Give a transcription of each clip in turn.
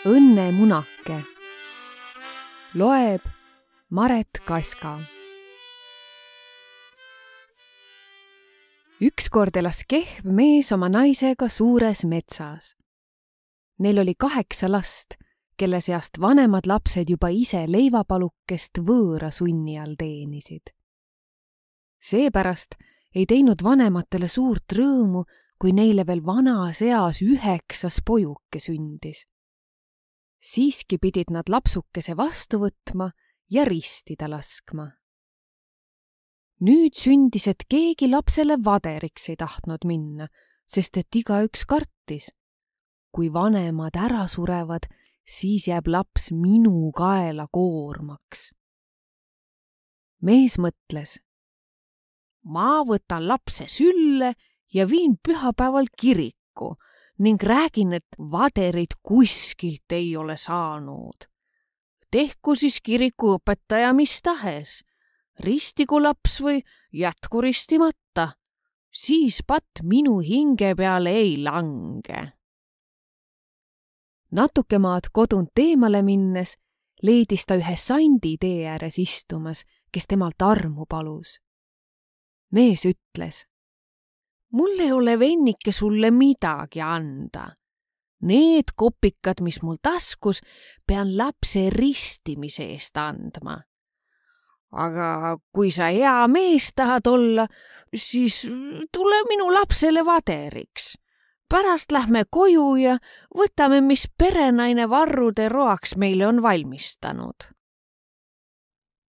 Õnnemunake. Loeb Maret Kaska. Ükskord elas kehv mees oma naisega suures metsas. Neil oli 8 last, kelle seast vanemad lapsed juba ise leivapalukest võõra sunni all teenisid. Seepärast ei teinud vanematele suurt rõõmu, kui neile veel vanas eas 9. pojuke sündis. Siiski pidid nad lapsukese vastu võtma ja ristida laskma. Nüüd sündis, et keegi lapsele vaderiks ei tahtnud minna, sest et igaüks kartis. Kui vanemad ära surevad, siis jääb laps minu kaela koormaks. Mees mõtles. Ma võtan lapse sülle ja viin pühapäeval kiriku ning räägin, et vaderit kuskilt ei ole saanud. Tehku siis kiriku õpetaja mis tahes. Ristigu laps või jätku ristimata, siis patt minu hinge peale ei lange. Natuke maad kodunt eemale minnes leidis ta ühe sandi tee ääres istumas, kes temalt armu palus. Mees ütles, mul ei ole vennike sulle midagi anda. Need kopikad, mis mul taskus, pean lapse ristimise eest andma. Aga kui sa hea mees tahad olla, siis tule minu lapsele vaderiks. Pärast lähme koju ja võtame, mis perenaine varrude roaks meile on valmistanud.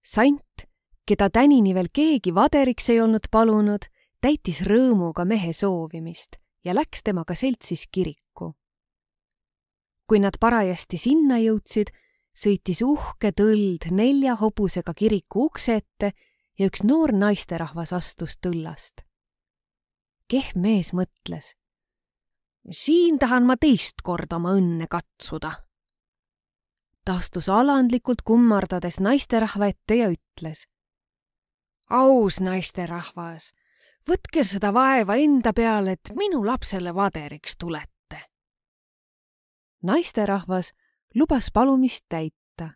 Sant, keda tänini veel keegi vaderiks ei olnud palunud, täitis rõõmuga mehe soovimist ja läks temaga seltsis kiriku. Kui nad parajasti sinna jõudsid, sõitis uhke tõld 4 hobusega kiriku ukse ette ja üks noor naisterahvas astus tõllast. Kehv mees mõtles. Siin tahan ma teist korda oma õnne katsuda. Ta astus alandlikult kummardades naisterahva ette ja ütles. Aus naisterahvas, võtke seda vaeva enda peale, et minu lapsele vaderiks tulete. Naisterahvas lubas palumist täita.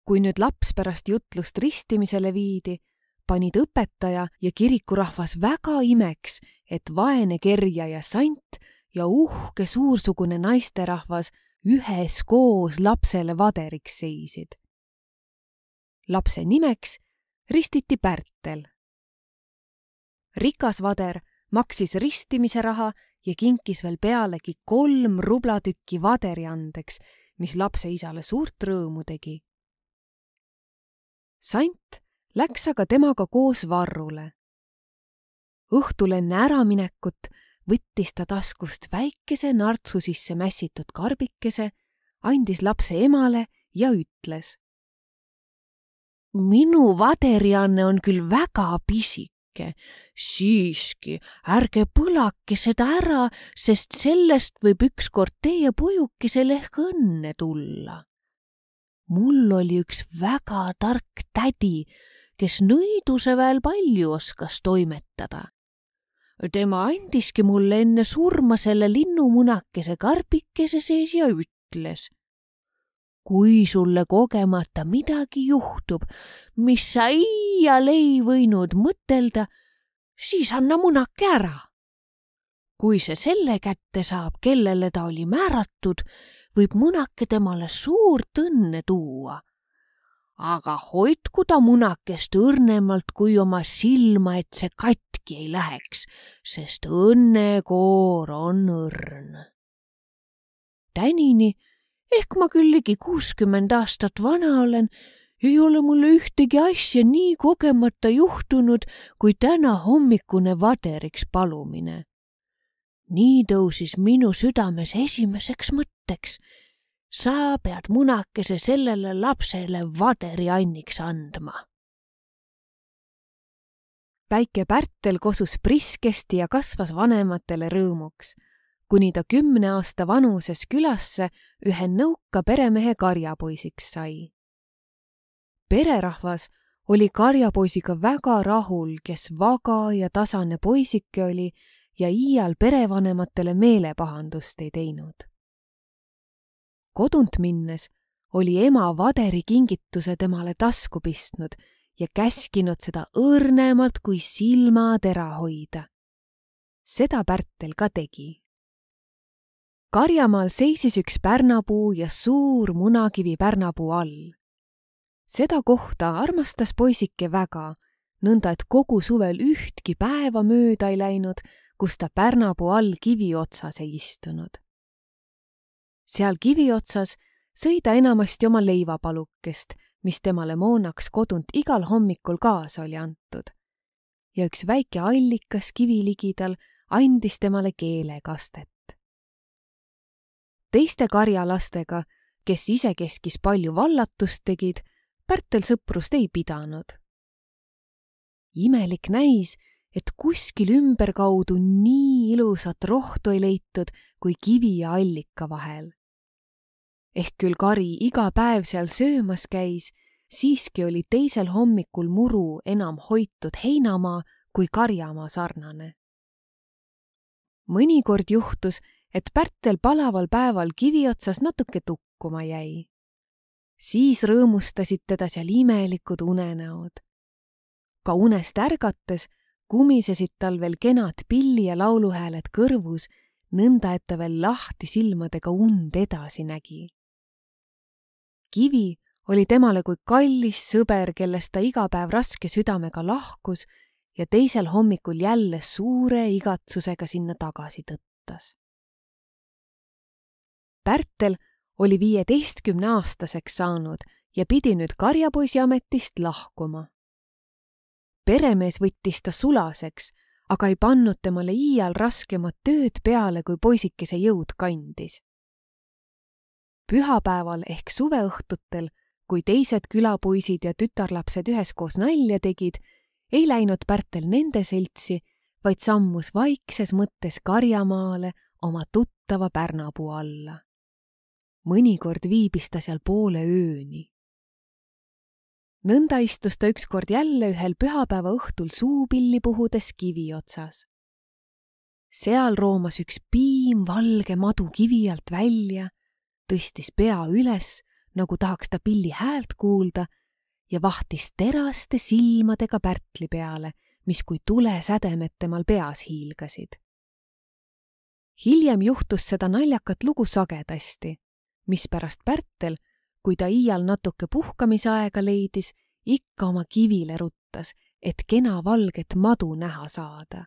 Kui nüüd laps pärast jutlust ristimisele viidi, panid õpetaja ja kirikurahvas väga imeks, et vaene kerja ja sant ja uhke suursugune naisterahvas üheskoos lapsele vaderiks seisid. Lapse nimeks ristiti Pärtel. Rikas vader maksis ristimise raha ja kinkis veel pealegi 3 rublatükki vaderi andeks, mis lapse isale suurt rõõmu tegi. Sant läks aga temaga koos varrule. Õhtul enne äraminekut võttis ta taskust väikese nartsu sisse mässitud karbikese, andis lapse emale ja ütles. Minu vaderianne on küll väga pisik. Siiski, ärge põlake seda ära, sest sellest võib ükskord teie pojukesele ehk õnne tulla. Mul oli üks väga tark tädi, kes nõiduseväel palju oskas toimetada. Tema andiski mulle enne surma selle linnumunakese karbikese sees ja ütles. Kui sulle kogemata midagi juhtub, mis sa iial ei võinud mõtelda, siis anna munake ära. Kui see selle kätte saab, kellele ta oli määratud, võib munake temale suurt õnne tuua. Aga hoidku ta munakest õrnemalt kui oma silma, et see katki ei läheks, sest õnnekoor on õrn. Tänini ehk ma küll ligi 60 aastat vana olen, ei ole mulle ühtegi asja nii kogemata juhtunud, kui täna hommikune vaderiks palumine. Nii tõusis minu südames esimeseks mõtteks. Sa pead munakese sellele lapsele vaderi anniks andma. Väike Pärtel kosus priskesti ja kasvas vanematele rõõmuks, kuni ta 10 aasta vanuses külasse ühe nõuka peremehe karjapoisiks sai. Pererahvas oli karjapoisiga väga rahul, kes vaga ja tasane poisike oli ja iial perevanematele meelepahandust ei teinud. Kodunt minnes oli ema vaderi kingituse temale tasku pistnud ja käskinud seda õrnemalt kui silmatera hoida. Seda Pärtel ka tegi. Karjamaal seisis üks pärnapuu ja suur munakivi pärnapuu all. Seda kohta armastas poisike väga, nõnda et kogu suvel ühtki päeva mööda ei läinud, kus ta pärnapuu all kivi otsas ei istunud. Seal kivi otsas sõi ta enamasti oma leivapalukest, mis temale moonaks kodunt igal hommikul kaasa oli antud. Ja üks väike allikas kivi ligidal andis temale keelekastet. Teiste karjalastega, kes isekeskis palju vallatust tegid, Pärtel sõprust ei pidanud. Imelik näis, et kuskil ümberkaudu nii ilusat rohtu ei leitud kui kivi ja allika vahel. Ehk küll kari iga päev seal söömas käis, siiski oli teisel hommikul muru enam hoitud heinamaa kui karjamaa sarnane. Mõnikord juhtus, et Pärtel palaval päeval kivi otsas natuke tukkuma jäi. Siis rõõmustasid teda seal imelikud unenäod. Ka unest ärgates kumisesid tal veel kenad pilli ja lauluhääled kõrvus, nõnda et ta veel lahti silmadega und edasi nägi. Kivi oli temale kui kallis sõber, kellest ta iga päev raske südamega lahkus ja teisel hommikul jälle suure igatsusega sinna tagasi tõttas. Pärtel oli 15-aastaseks saanud ja pidi nüüd karjapoisi ametist lahkuma. Peremees võttis ta sulaseks, aga ei pannud temale iial raskemat tööd peale, kui poisikese jõud kandis. Pühapäeval ehk suveõhtutel, kui teised külapoisid ja tütarlapsed üheskoos nalja tegid, ei läinud Pärtel nende seltsi, vaid sammus vaikses mõttes karjamaale oma tuttava pärnapuu alla. Mõnikord viibis ta seal poole ööni. Nõnda istus ta ükskord jälle ühel pühapäeva õhtul suupilli puhudes kivi otsas. Seal roomas üks piim valge madu kivi alt välja, tõstis pea üles, nagu tahaks ta pilli häält kuulda ja vahtis teraste silmadega Pärtli peale, mis kui tulesädemed temal peas hiilgasid. Hiljem juhtus seda naljakat lugu sagedasti, mispärast Pärtel, kui ta iial natuke puhkamisaega leidis, ikka oma kivile ruttas, et kena valget madu näha saada.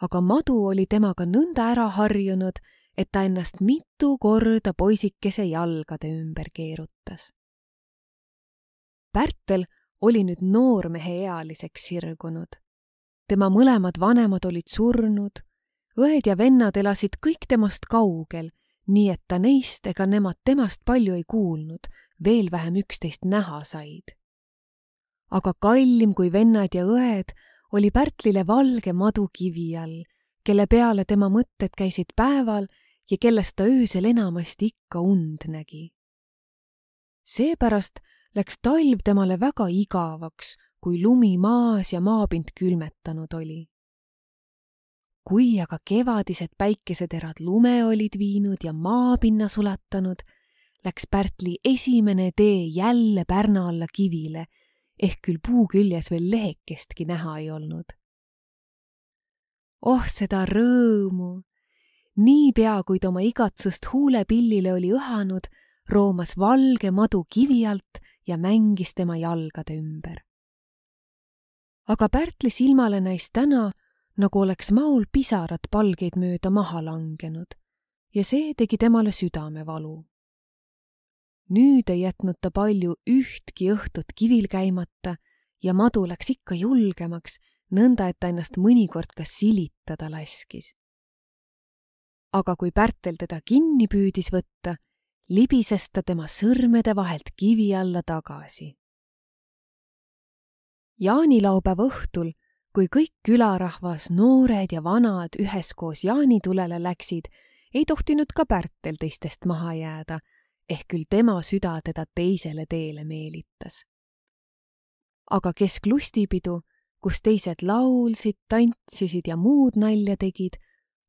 Aga madu oli temaga nõnda ära harjunud, et ta ennast mitu korda poisikese jalgade ümber keerutas. Pärtel oli nüüd noormehe ealiseks sirgunud. Tema mõlemad vanemad olid surnud, õed ja vennad elasid kõik temast kaugel, nii et ta neist ega nemad temast palju ei kuulnud, veel vähem üksteist näha said. Aga kallim kui vennad ja õed oli Pärtlile valge madu kivi all, kelle peale tema mõtted käisid päeval ja kellest ta öösel enamasti ikka und nägi. Seepärast läks talv temale väga igavaks, kui lumi maas ja maapind külmetanud oli. Kui aga kevadised päikeseterad lume olid viinud ja maapinna sulatanud, läks Pärtli esimene tee jälle pärna alla kivile, ehk küll puu küljes veel lehekestki näha ei olnud. Oh, seda rõõmu! Niipea, kui ta oma igatsust huulepillile oli õhanud, roomas valge madu kivi alt ja mängis tema jalgade ümber. Aga Pärtli silmale näis täna, nagu oleks maul pisarad palgeid mööda maha langenud ja see tegi temale südamevalu. Nüüd ei jätnud ta palju ühtki õhtut kivil käimata ja madu läks ikka julgemaks, nõnda et ta ennast mõnikord ka silitada laskis. Aga kui Pärtel teda kinni püüdis võtta, libises ta tema sõrmede vahelt kivi alla tagasi. Jaanilaupäeva õhtul, kui kõik külarahvas, noored ja vanad üheskoos jaanitulele läksid, ei tohtinud ka Pärtel teistest maha jääda, ehk küll tema süda teda teisele teele meelitas. Aga kesk lustipidu, kus teised laulsid, tantsisid ja muud nalja tegid,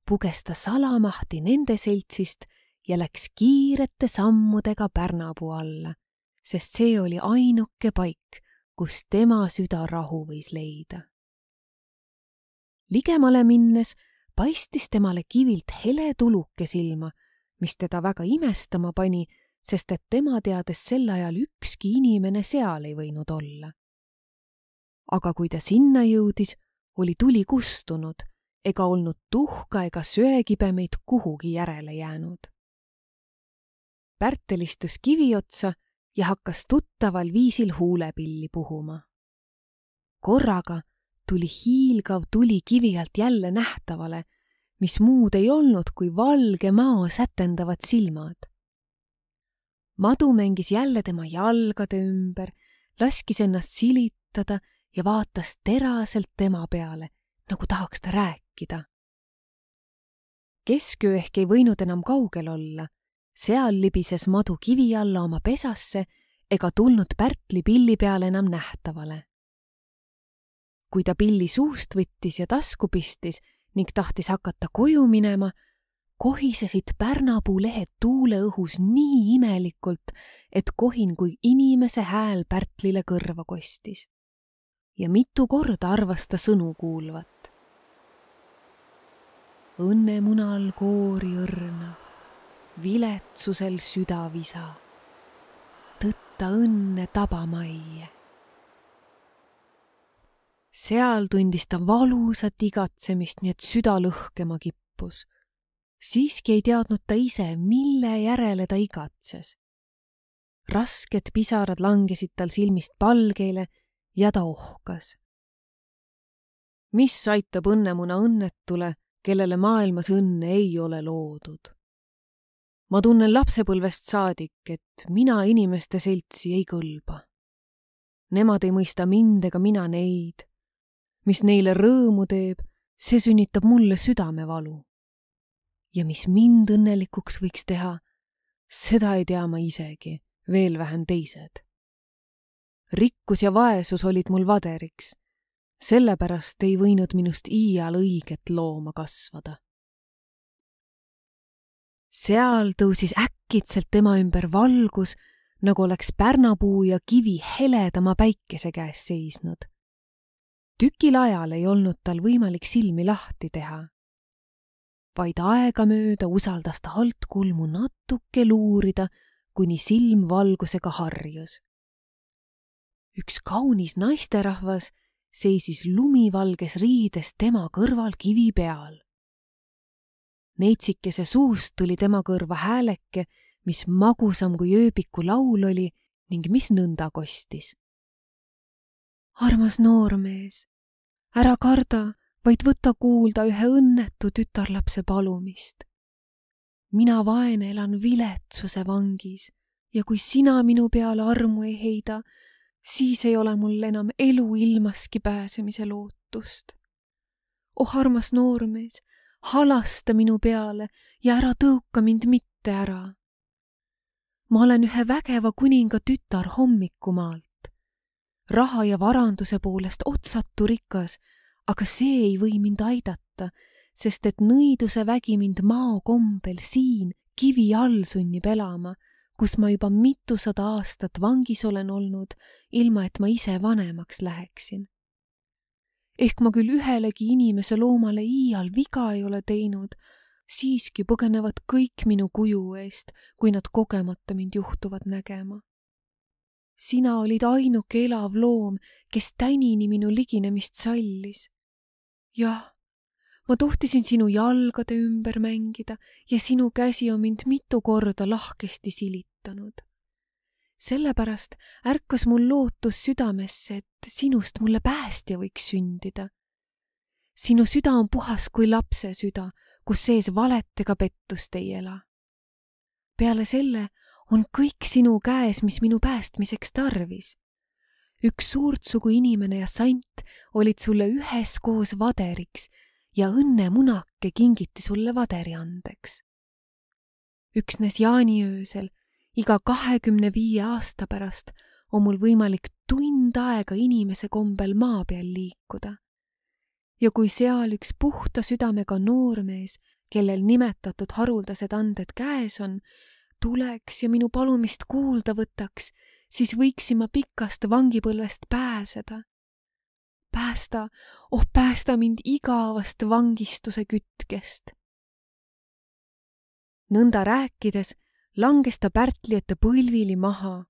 puges ta salamahti nende seltsist ja läks kiirete sammudega Pärnapuu alla, sest see oli ainuke paik, kus tema süda rahu võis leida. Ligemale minnes paistis temale kivilt hele tuluke silma, mis teda väga imestama pani, sest et tema teades sel ajal ükski inimene seal ei võinud olla. Aga kui ta sinna jõudis, oli tuli kustunud ega olnud tuhka ega söekibemeid kuhugi järele jäänud. Pärtel istus kivi otsa ja hakkas tuttaval viisil huulepilli puhuma. Korraga tuli hiilgav tuli kivi alt jälle nähtavale, mis muud ei olnud kui valge maa sätendavad silmad. Madu mängis jälle tema jalgade ümber, laskis ennast silitada ja vaatas teraselt tema peale, nagu tahaks ta rääkida. Kesköö ehk ei võinud enam kaugel olla, seal libises Madu kivi alla oma pesasse ega tulnud Pärtli pilli peale enam nähtavale. Kui ta pilli suust võttis ja tasku pistis ning tahtis hakata koju minema, kohisesid Pärnapuu lehed tuuleõhus nii imelikult, et kohin kui inimese hääl Pärtlile kõrva kostis. Ja mitu korda arvas ta sõnu kuulvat. Õnnemunal koori õrna, viletsusel süda visa, tõtta õnne tabamaie. Seal tundis ta valusat igatsemist, nii et süda lõhkema kippus. Siiski ei teadnud ta ise, mille järele ta igatses. Rasked pisarad langesid tal silmist palgeile ja ta ohkas. Mis aitab õnnemuna õnnetule, kellele maailmas õnne ei ole loodud? Ma tunnen lapsepõlvest saadik, et mina inimeste seltsi ei kõlba. Nemad ei mõista mind ega mina neid. Mis neile rõõmu teeb, see sünnitab mulle südamevalu. Ja mis mind õnnelikuks võiks teha, seda ei tea ma isegi, veel vähem teised. Rikkus ja vaesus olid mul vaderiks, sellepärast ei võinud minust iial õiget looma kasvada. Seal tõusis äkitselt tema ümber valgus, nagu oleks Pärnapuu ja kivi heledama päikese käes seisnud. Tükil ajal ei olnud tal võimalik silmi lahti teha. Vaid aegamööda usaldas ta altkulmu natuke luurida, kuni silm valgusega harjus. Üks kaunis naisterahvas seisis lumivalges riides tema kõrval kivi peal. Neitsikese suust tuli tema kõrva hääleke, mis magusam kui ööbiku laul oli ning mis nõnda kostis. Armas noormees, ära karda, vaid võta kuulda ühe õnnetu tütarlapse palumist. Mina vaene elan viletsuse vangis ja kui sina minu peale armu ei heida, siis ei ole mul enam elu ilmaski pääsemise lootust. Oh armas noormees, halasta minu peale ja ära tõuka mind mitte ära. Ma olen ühe vägeva kuninga tütar hommikumaalt. Raha ja varanduse poolest otsatu rikas, aga see ei või mind aidata, sest et nõiduse vägi mind maakombel siin kivi all sunnib elama, kus ma juba mitusada aastat vangis olen olnud, ilma et ma ise vanemaks läheksin. Ehk ma küll ühelegi inimese loomale iial viga ei ole teinud, siiski põgenevad kõik minu kuju eest, kui nad kogemata mind juhtuvad nägema. Sina olid ainuke elav loom, kes tänini minu liginemist sallis. Jah, ma tohtisin sinu jalgade ümber mängida ja sinu käsi on mind mitu korda lahkesti silitanud. Sellepärast ärkas mul lootus südamesse, et sinust mulle päästja võiks sündida. Sinu süda on puhas kui lapse süda, kus sees valet ega pettust ei ela. Peale selle on kõik sinu käes, mis minu päästmiseks tarvis. Üks suurtsugu inimene ja sant olid sulle üheskoos vaderiks ja õnnemunake kingiti sulle vaderi andeks. Üksnes jaaniöösel, iga 25 aasta pärast on mul võimalik tund aega inimese kombel maa peal liikuda. Ja kui seal üks puhta südamega noormees kellel nimetatud haruldased anded käes on, tuleks ja minu palumist kuulda võtaks, siis võiksin ma pikast vangipõlvest pääseda. Päästa mind igavast vangistuse kütkest. Nõnda rääkides langes ta Pärtli ette põlvili maha,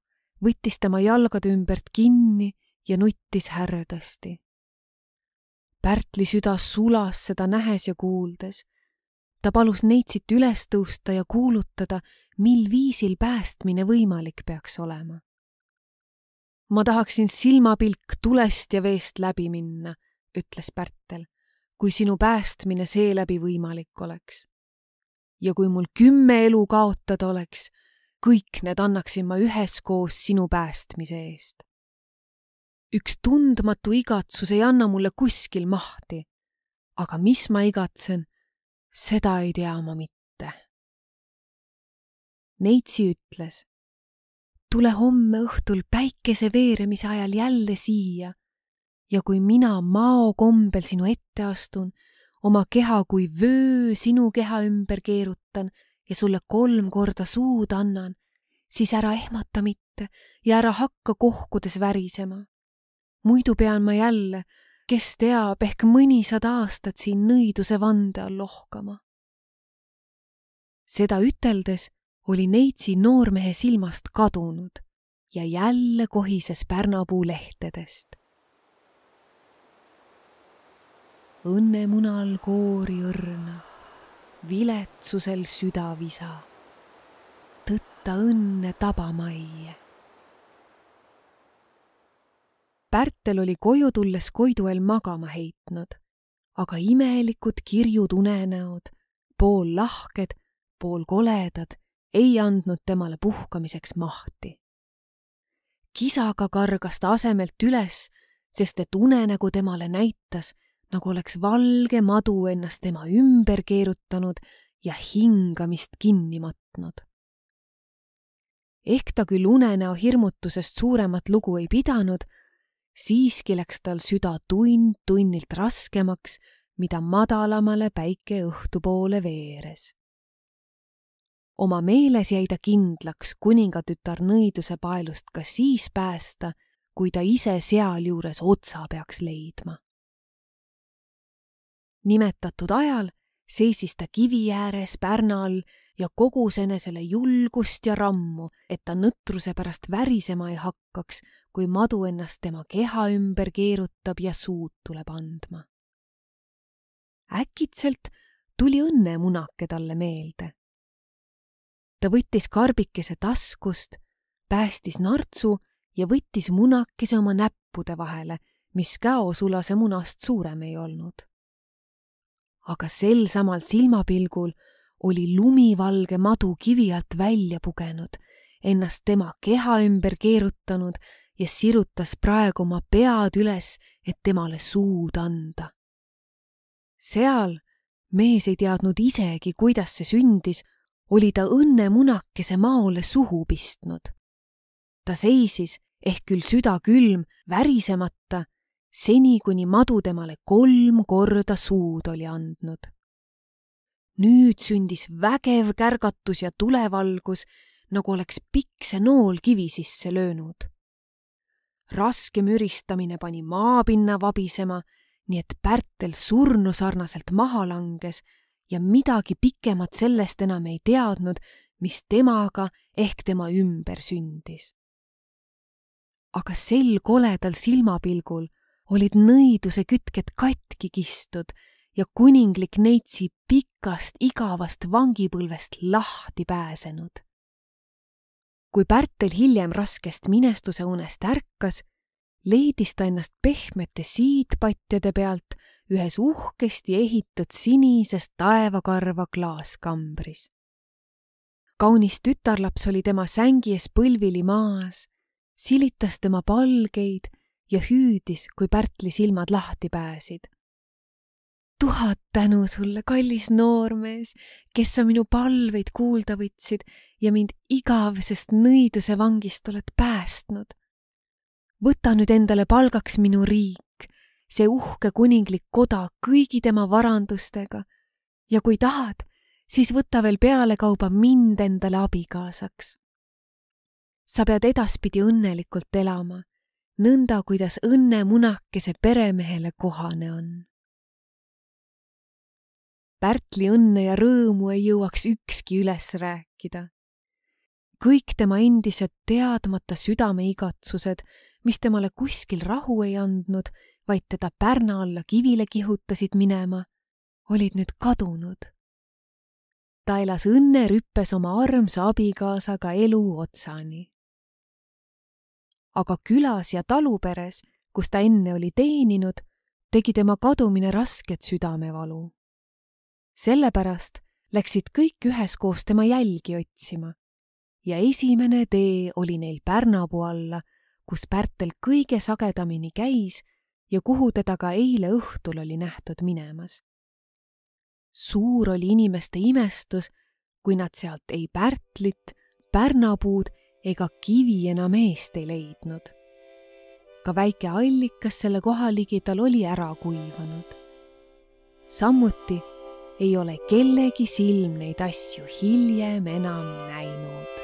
võttis tema jalgade ümbert kinni ja nuttis härdasti. Pärtli süda sulas seda nähes ja kuuldes. Ta palus Neitsit üles tõusta ja kuulutada, mil viisil päästmine võimalik peaks olema. Ma tahaksin silmapilk tulest ja veest läbi minna, ütles Pärtel, kui sinu päästmine seeläbi võimalik oleks. Ja kui mul 10 elu kaotada oleks, kõik need annaksin ma üheskoos sinu päästmise eest. Üks tundmatu igatsus ei anna mulle kuskil mahti, aga mis ma igatsen, seda ei tea ma mitte. Neitsi ütles, tule homme õhtul päikese veeremise ajal jälle siia ja kui mina mao kombel sinu ette astun, oma keha kui vöö sinu keha ümber keerutan ja sulle 3 korda suud annan, siis ära ehmata mitte ja ära hakka kohkudes värisema. Muidu pean ma jälle, kes teab, ehk mõnisada aastat siin nõiduse vande all lohkama. Seda üteldes oli Neitsi noormehe silmast kadunud ja jälle kohises pärnapuu lehtedest. Õnnemunal koori õrna, viletsusel süda visa, tõtta õnne tabamaie. Pärtel oli koju tulles Koiduel magama heitnud, aga imelikud kirjud unenäod, pool lahked, pool koledad, ei andnud temale puhkamiseks mahti. Kisaga kargas ta asemelt üles, sest et unenägu temale näitas, nagu oleks valge madu ennast tema ümber keerutanud ja hingamist kinni matnud. Ehk ta küll unenäo hirmutusest suuremat lugu ei pidanud, siiski läks tal süda tund tunnilt raskemaks, mida madalamale päike õhtupoole veeres. Oma meeles jäi ta kindlaks kuningatütar nõiduse paelust ka siis päästa, kui ta ise sealjuures otsa peaks leidma. Nimetatud ajal seisis ta kivi ääres pärna all ja kogus enesele julgust ja rammu, et ta nõtruse pärast värisema ei hakkaks, kui madu ennast tema keha ümber keerutab ja suud tuleb andma. Äkitselt tuli õnnemunake talle meelde. Ta võttis karbikese taskust, päästis nartsu ja võttis munakese oma näppude vahele, mis käosulase munast suurem ei olnud. Aga sel samal silmapilgul oli lumivalge madu kivi alt välja pugenud, ennast tema keha ümber keerutanud ja sirutas praegu oma pead üles, et temale suud anda. Seal, mees ei teadnud isegi, kuidas see sündis, oli ta õnnemunakese maole suhu pistnud. Ta seisis, ehk küll süda külm, värisemata, seni kuni madu temale 3 korda suud oli andnud. Nüüd sündis vägev kärgatus ja tulevalgus, nagu oleks pikse nool kivi sisse löönud. Raske müristamine pani maapinna vabisema, nii et Pärtel surnu sarnaselt maha langes ja midagi pikemat sellest enam ei teadnud, mis temaga ehk tema ümber sündis. Aga sel koledal silmapilgul olid nõiduse kütked katki kistud ja kuninglik Neitsi pikast igavast vangipõlvest lahti pääsenud. Kui Pärtel hiljem raskest minestuse unest ärkas, leidis ta ennast pehmete siidpatjade pealt ühes uhkesti ehitud sinisest taevakarva klaaskambris. Kaunis tütarlaps oli tema sängi ees põlvili maas, silitas tema palgeid ja hüüdis, kui Pärtli silmad lahti pääsid. 1000 tänu sulle, kallis noormees, kes sa minu palveid kuulda võtsid ja mind igavesest nõiduse vangist oled päästnud. Võta nüüd endale palgaks minu riik, see uhke kuninglik koda kõigi tema varandustega Ja kui tahad, siis võta veel pealekauba mind endale abikaasaks. Sa pead edaspidi õnnelikult elama, nõnda kuidas õnnemunakese peremehele kohane on. Pärtli õnne ja rõõmu ei jõuaks ükski üles rääkida. Kõik tema endised teadmata südameigatsused, mis temale kuskil rahu ei andnud, vaid teda pärna alla kivile kihutasid minema, olid nüüd kadunud. Ta elas õnnerüppes oma armsa abikaasaga elu otsani. Aga külas ja taluperes, kus ta enne oli teeninud, tegi tema kadumine rasket südamevalu. Sellepärast läksid kõik üheskoos tema jälgi otsima ja esimene tee oli neil Pärnapuu alla, kus Pärtel kõige sagedamini käis ja kuhu teda ka eile õhtul oli nähtud minemas. Suur oli inimeste imestus, kui nad sealt ei Pärtlit, Pärnapuud ega kivi enam eest ei leidnud. Ka väike allikas selle koha ligidal oli ära kuivanud. Samuti ei ole kellegi silm neid asju hiljem enam näinud.